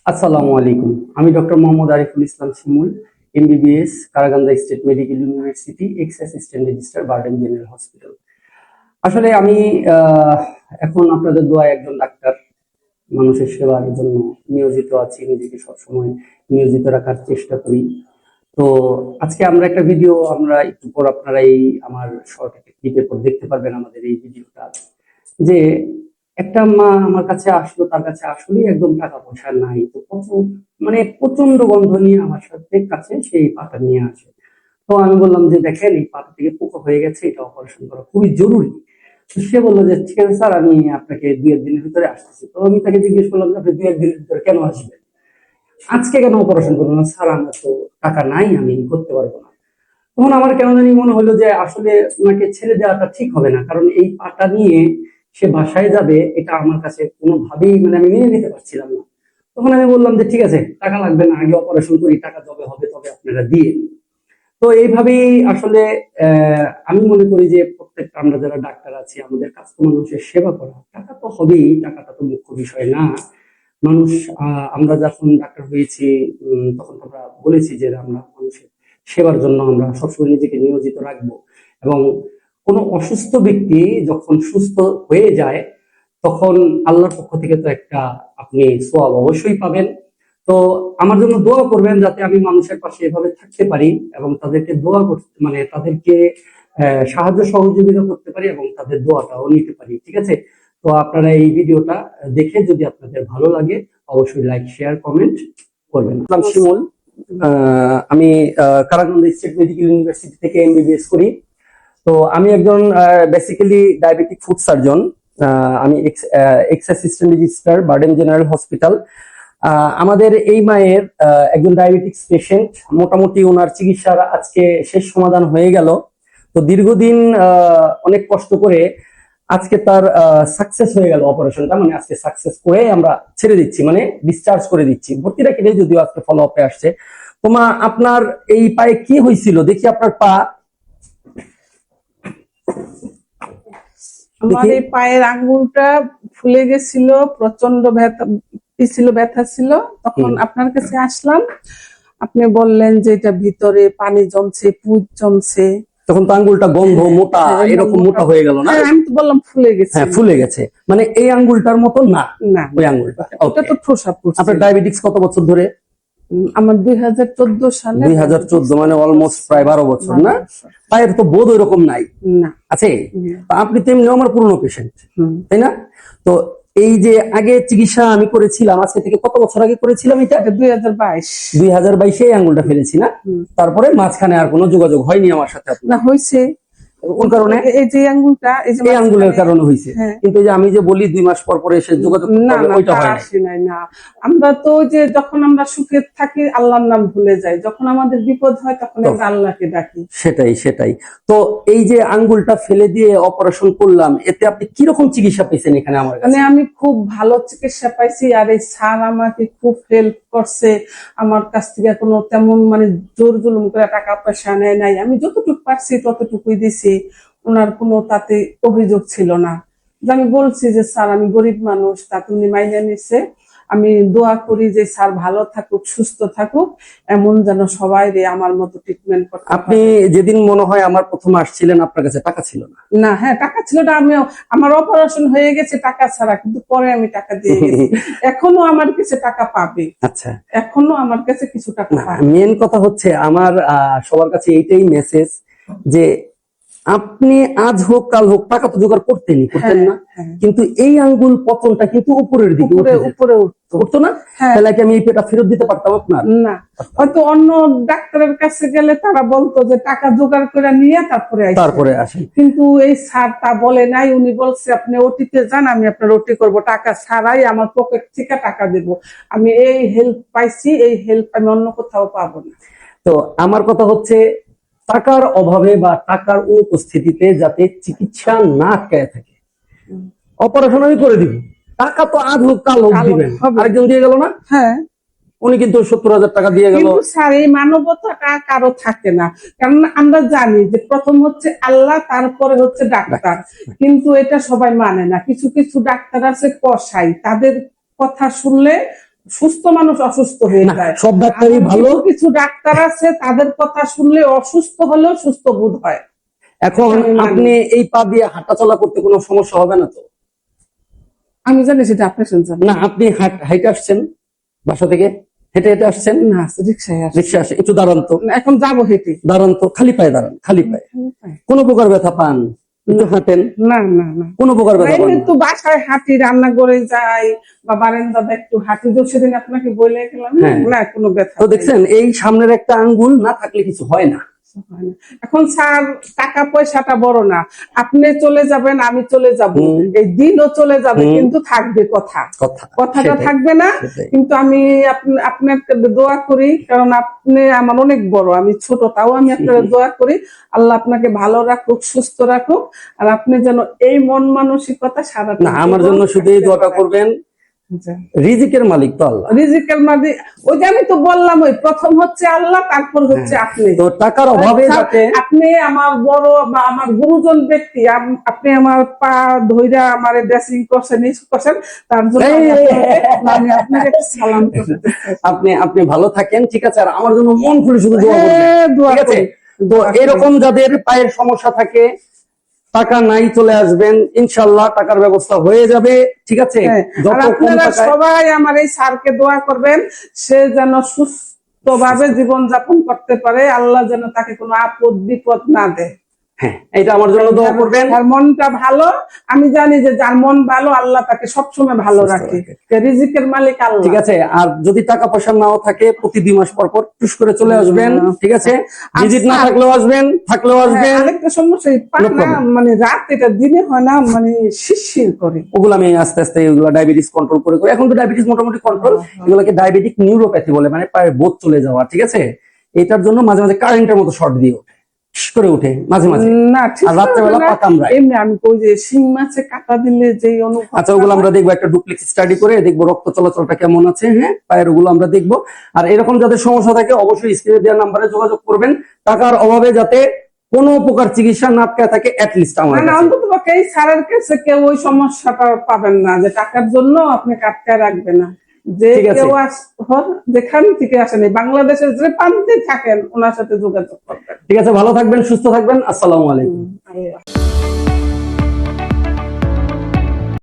আসসালামু আলাইকুম। আমি doctor Mohammad Ariful Islam Shimul, MBBS, Karaganda state medical university, ex assistant registrar, BIRDEM general hospital. আসলে আমি এখন আপনাদের দোয়ায় একজন ডাক্তার, মানুষের সেবার জন্য নিয়োজিত আছি। নিজেকে সবসময় নিয়োজিত রাখার চেষ্টা করি। তো আজকে আমরা একটা ভিডিও, আমরা একটু পর আপনারা এই আমার শর্ট একটা ক্লিপের পর দেখতে পারবেন আমাদের এই ভিডিওটা, যে একটা মা আমার কাছে আসলো, তার কাছে আসলেই একদম টাকা পয়সা নাই। তো প্রচন্ড গন্ধ নিয়ে আমার সাথে কাছে সেই পাটা নিয়ে আসে। তো আমি বললাম যে দেখেন, এই পাটা থেকে পোকা হয়ে গেছে, এটা অপারেশন করা খুবই জরুরি। তো সে বললো যে ঠিক আছে স্যার, আমি আপনাকে 2-1 দিনের ভিতরে আসতেছি। তো আমি তাকে জিজ্ঞেস করলাম যে আপনি 2-1 দিনের ভিতরে কেন আসবেন, আজকে কেন অপারেশন করবেন না? স্যার আমার তো টাকা নাই, আমি করতে পারবো না। তখন আমার কেন জানি মনে হলো যে আসলে ওনাকে ছেড়ে দেওয়াটা ঠিক হবে না, কারণ এই পাটা নিয়ে সে বাসায় যাবে, এটা আমার কাছে কোনোভাবেই আমি মেনে নিতে পারছিলাম না। তখন আমি বললাম যে ঠিক আছে, টাকা লাগবে না, আগে অপারেশন করি, টাকা যবে হবে তবে আপনারা দিয়ে। তো এইভাবেই আসলে আমি মনে করি যে প্রত্যেকটা আমরা যারা ডাক্তার আছি, আমাদের কাজ তো মানুষের সেবা করা। টাকা তো হবেই, টাকাটা তো মুখ্য বিষয় না। মানুষ আমরা যখন ডাক্তার হয়েছি, তখন আমরা বলেছি যে আমরা মানুষের সেবার জন্য আমরা সবসময় নিজেকে নিয়োজিত রাখবো। এবং কোনো অসুস্থ ব্যক্তি যখন সুস্থ হয়ে যায়, তখন আল্লাহর পক্ষ থেকে তো একটা আপনি সওয়াব অবশ্যই পাবেন। তো আমার জন্য দোয়া করবেন যাতে আমি মানুষের পাশে এভাবে থাকতে পারি এবং তাদেরকে দোয়া করতে তাদেরকে সাহায্য সহযোগিতা করতে পারি এবং তাদের দোয়াটাও নিতে পারি। ঠিক আছে? তো আপনারা এই ভিডিওটা দেখে যদি আপনাদের ভালো লাগে, অবশ্যই লাইক, শেয়ার, কমেন্ট করবেন। নাম শিমুল, আমি কারাগান্দা স্টেট মেডিকেল ইউনিভার্সিটি থেকে এমবিবিএস করি। তো আমি একজন বেসিক্যালি ডায়াবেটিক ফুড সার্জন। আমি x assistant registrar, BIRDEM general hospital. আমাদের এই মায়ের একজন ডায়াবেটিক্স পেশেন্ট, মোটামুটি ওনার চিকিৎসার আজকে শেষ সমাধান হয়ে গেল। তো দীর্ঘদিন অনেক কষ্ট করে আজকে তার সাকসেস হয়ে গেল অপারেশনটা। আজকে সাকসেস করে আমরা ছেড়ে দিচ্ছি, ডিসচার্জ করে দিচ্ছি। ভর্তি রাখি নেই, যদিও আজকে ফলো আপে আসছে। তো মা, আপনার এই পায়ে কি হয়েছিল? দেখি আপনার পা। আমার এই পায়ের আঙ্গুলটা ফুলে গেছিল, প্রচন্ড ব্যথা ছিল। তখন আপনার কাছে আসলাম, আপনি বললেন যে এটা ভিতরে পানি জমছে, পুজ জমছে। তখন তো আঙ্গুলটা গন্ধ, মোটা, এরকম মোটা হয়ে গেল না? আমি তো বললাম ফুলে গেছে। হ্যাঁ, ফুলে গেছে। এই আঙ্গুলটার মতো না, না ওই আঙ্গুলটা। ওটা তো ঠোসা পড়ছে। আপনার ডায়াবেটিক্স কত বছর ধরে? আমার 2014 সালে। 2014 অলমোস্ট প্রায় 12 বছর না? পায়ের তো বোধ ওইরকম নাই না আছে। আপনি তো এমনি আমার পুরনো পেশেন্ট, তাই না? তো এই যে আগে চিকিৎসা আমি করেছিলাম, আজকে থেকে কত বছর আগে করেছিলাম? এটা 2022 আঙ্গুলটা ফেলেছি না? তারপরে মাঝখানে আর কোনো যোগাযোগ হয়নি আমার সাথে? না, হয়েছে। কোন কারণে? এই যে আঙ্গুলটা, এই আঙ্গুলের কারণে হয়েছে। কিন্তু যে আমি যে বলি 2 মাস পর পরে এসে যোগাযোগ করতে হবে, ওইটা হয় না। আমরা তো যে যখন আমরা সুখে থাকি আল্লাহর নাম ভুলে যাই, যখন আমাদের বিপদ হয় তখন আমরা আল্লাহকে ডাকি। সেটাই। তো এই যে আঙ্গুলটা ফেলে দিয়ে অপারেশন করলাম, এতে আপনি কি রকম চিকিৎসা পেয়েছেন এখানে আমার কাছে? আমি খুব ভালো চিকিৎসা পাইছি। আর এই স্যার আমাকে খুব হেল্প করছে। আমার কাছ থেকে কোনো তেমন জোর জুলুম করে টাকা পয়সা নেয় নাই। আমি যতটুকু পারছি ততটুকুই দিছি। ওনার কোনো তাতে অভিযোগ ছিল না। আমি বলছি যে স্যার আমি গরিব মানুষ, তাতে উনি মাইনে নিছে। আমি দোয়া করি যে স্যার ভালো থাকুক, সুস্থ থাকুক, এমন যেন সবাই আমার মতো ট্রিটমেন্ট করতে। আপনি যেদিন মনে হয় আমার প্রথম আসছিলেন, আপনার কাছে টাকা ছিল না? না, হ্যাঁ টাকা ছিল না। আমার অপারেশন হয়ে গেছে টাকা ছাড়া, কিন্তু পরে আমি টাকা দিয়ে গেছি। এখনো আমার কাছে টাকা পাবে। আচ্ছা, এখনো আমার কাছে কিছু টাকা পাবে। মেন কথা হচ্ছে আমার সবার কাছে এইটাই মেসেজ যে আপনি আজ হোক কাল হোক টাকা তো জোগাড় করতেন না, কিন্তু এই আঙ্গুল পতনটা কিন্তু উপরের দিকে উপরে উঠতো না। তাহলে কি আমি এই পেটা ফেরত দিতে পারতাম আপনার? না, হয়তো অন্য ডাক্তারের কাছে গেলে তারা বলতো যে টাকা জোগাড় করে নিয়ে তারপরে আসেন। কিন্তু এই স্যার তা বলে নাই। উনি বলছে আপনি ওটিতে যান, আমি আপনার ওটি করবো, টাকা ছাড়াই আমার পকেট থেকে টাকা দেব। আমি এই হেল্প পাইছি, এই হেল্প আমি অন্য কোথাও পাবো না। তো আমার কথা হচ্ছে, টাকার অভাবে বা টাকার অনুপস্থিতিতে যাতে চিকিৎসা না আটকায় থাকে, অপারেশন আমি করে দিব, টাকা তো আজ হোক কাল হোক দিবেন। আরেকজন দিয়ে গেল না? হ্যাঁ, উনি কিন্তু 70,000 টাকা দিয়ে গেল। স্যার এই মানবতাটা কারো থাকে না, কারণ আমরা জানি যে প্রথম হচ্ছে আল্লাহ, তারপরে হচ্ছে ডাক্তার। কিন্তু এটা সবাই মানে না। কিছু ডাক্তার আছে কসাই, তাদের কথা শুনলে সুস্থ মানুষ অসুস্থ হয়ে না, যায়। সব ডাক্তারই আবার ভালো। কিছু কিছু ডাক্তার আছে তাদের কথা শুনলে অসুস্থ হলেও সুস্থ বোধ হয়। এখন আমি মানি। আপনি এই পা দিয়ে হাঁটাচলা করতে কোনো সমস্যা হবে না তো? আমি জানি সেটা আপনি শুনছেন না, আপনি হাইটে আসছেন বাসা থেকে, হেঁটে হেঁটে আসছেন? না, রিক্সায় আসে। রিক্সা আসে, একটু দাঁড়ান তো, এখন যাবো হেঁটে। দাঁড়ান তো, খালি পায়ে দাঁড়ান, খালি পায়ে। কোনো প্রকার ব্যথা পান? একটু হাঁটেন, না না না, কোনো প্রকার ব্যথা পান আমি না? একটু বাসায় হাঁটি, রান্না করে যাই বা বারান্দাতে একটু হাঁটি, তো সেদিন আপনাকে বলে গেলাম না, হ্যাঁ। না কোনো ব্যথা তো নেই। দেখছেন, এই সামনের একটা আঙ্গুল না থাকলে কিছু হয় না। এখন স্যার টাকা পয়সাটা বড় না, আপনি চলে যাবেন, আমি চলে যাব, এই দিনও চলে যাবে, কিন্তু থাকবে কথাটা সেটাই, থাকবে না। সেটাই। কিন্তু আমি আপনার দোয়া করি, কারণ আপনি আমার অনেক বড়, আমি ছোট, তাও আমি আপনার দোয়া করি আল্লাহ আপনাকে ভালো রাখুক, সুস্থ রাখুক, আর আপনি যেন এই মন মানসিকতা সারা না, আমার জন্য শুধু এই দোয়াটা করবেন। রিজিকের মালিক তো আল্লাহ। রিজিকের মাঝে ওই যে আমি তো বললাম, ওই প্রথম হচ্ছে আল্লাহ, তারপর হচ্ছে আপনি। তো টাকার অভাবে যাতে আপনি আমার বড় বা আমার গুরুজন ব্যক্তি, আপনি আমার পা ধইরা আমার ড্রেসিং করছেন, করছেন, তার জন্য আমি আপনাকে একটা সালাম করতে চাই। আপনি ভালো থাকেন, ঠিক আছে? আর আমার জন্য মন খুলে শুধু দোয়া করবেন, দোয়া ঠিক আছে? করি। তো এরকম যাদের পায়ের সমস্যা থাকে, টাকা নাই, চলে আসবেন, ইনশাল্লাহ টাকার ব্যবস্থা হয়ে যাবে, ঠিক আছে? আর যত কম আপনারা টাকায়। সবাই আমার এই স্যারকে দোয়া করবেন, সে যেন সুস্থভাবে জীবন যাপন করতে পারে, আল্লাহ যেন তাকে কোনো আপদ বিপদ না দেয়। হ্যাঁ, এটা আমার জন্য দোয়া করবেন। আর মনটা ভালো, আমি জানি যে যার মন ভালো আল্লাহ তাকে সবসময় ভালো রাখে, রিজিকের মালিক আল্লাহ, ঠিক আছে? আর যদি টাকা পয়সা নাও থাকে, প্রতি 2 মাস পর পর টুস করে চলে আসবেন, ঠিক আছে? ভিজিট না থাকলেও আসবেন, থাকলেও আসবেন। আরেকটা সমস্যা, এই পানা মানে রাত, এটা দিনে হয় না, মানে শিরশির করে। ওগুলো আমি আস্তে আস্তে এগুলো ডায়াবেটিস কন্ট্রোল করে করে, এখন তো ডায়াবেটিস মোটামুটি কন্ট্রোল, এগুলোকে ডায়াবেটিক নিউরোপ্যাথি বলে, মানে পায়ের বোধ চলে যাওয়া, ঠিক আছে? এটার জন্য মাঝে মাঝে কারেন্টের মতো শর্ট দিয়ে ওঠে, করে ওঠে মাঝে মাঝে, না ঠিক আর রাত্রেবেলা পা কামড়ায়। এমনি আমি কই যে শিং মাছে কাটা দিলে যে অনুভব। আচ্ছা, ওগুলো আমরা দেখবো, একটা ডুপ্লেক্স স্টাডি করে দেখবো রক্ত চলাচলটা কেমন আছে, হ্যাঁ, পায়ের, ওগুলো আমরা দেখবো। আর এরকম যাদের সমস্যা থাকে অবশ্যই স্ক্রিনে দেওয়া নাম্বারে যোগাযোগ করবেন। টাকার অভাবে যাতে কোনো প্রকার চিকিৎসা না আটকায় থাকে, অ্যাটলিস্ট আমার না, অন্তত পক্ষে এই স্যারের কাছে কেউ ওই সমস্যাটা পাবেন না যে টাকার জন্য আপনি আটকায় রাখবে না। যে কেউ যেখান থেকে আসেন, বাংলাদেশের যে প্রান্তে থাকেন, ওনার সাথে যোগাযোগ করবেন। ঠিক আছে, ভালো থাকবেন, সুস্থ থাকবেন, আসসালামু আলাইকুম।